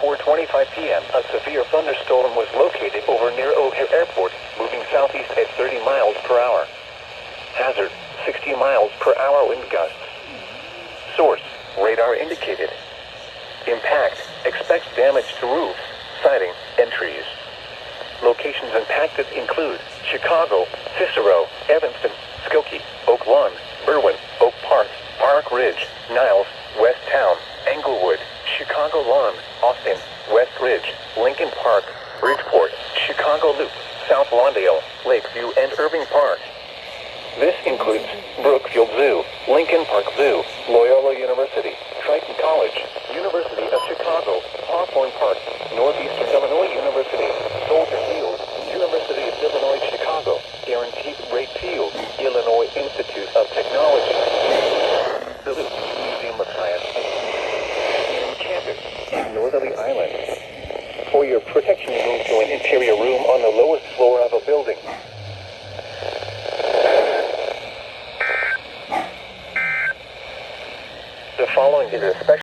4:25 p.m., a severe thunderstorm was located over near O'Hare Airport, moving southeast at 30 miles per hour. Hazard, 60 miles per hour wind gusts. Source, radar indicated. Impact, expect damage to roofs, siding, and trees. Locations impacted include Chicago, Cicero, Evanston, Skokie, Oak Lawn, Berwyn, Oak Park, Park Ridge, Niles, West Town, Englewood, Chicago Lawn, Austin, West Ridge, Lincoln Park, Bridgeport, Chicago Loop, South Lawndale, Lakeview, and Irving Park. This includes Brookfield Zoo, Lincoln Park Zoo, Loyola University, Triton College, University of Chicago, Hawthorne Park, Northeastern Illinois University, Soldier Field, University of Illinois Chicago, Guaranteed Rate Field, Illinois Institute of Technology, the Loop, Museum of Science, and campus in Northerly Island. For your protection, move to an interior room on the lowest floor of a building. The following is a special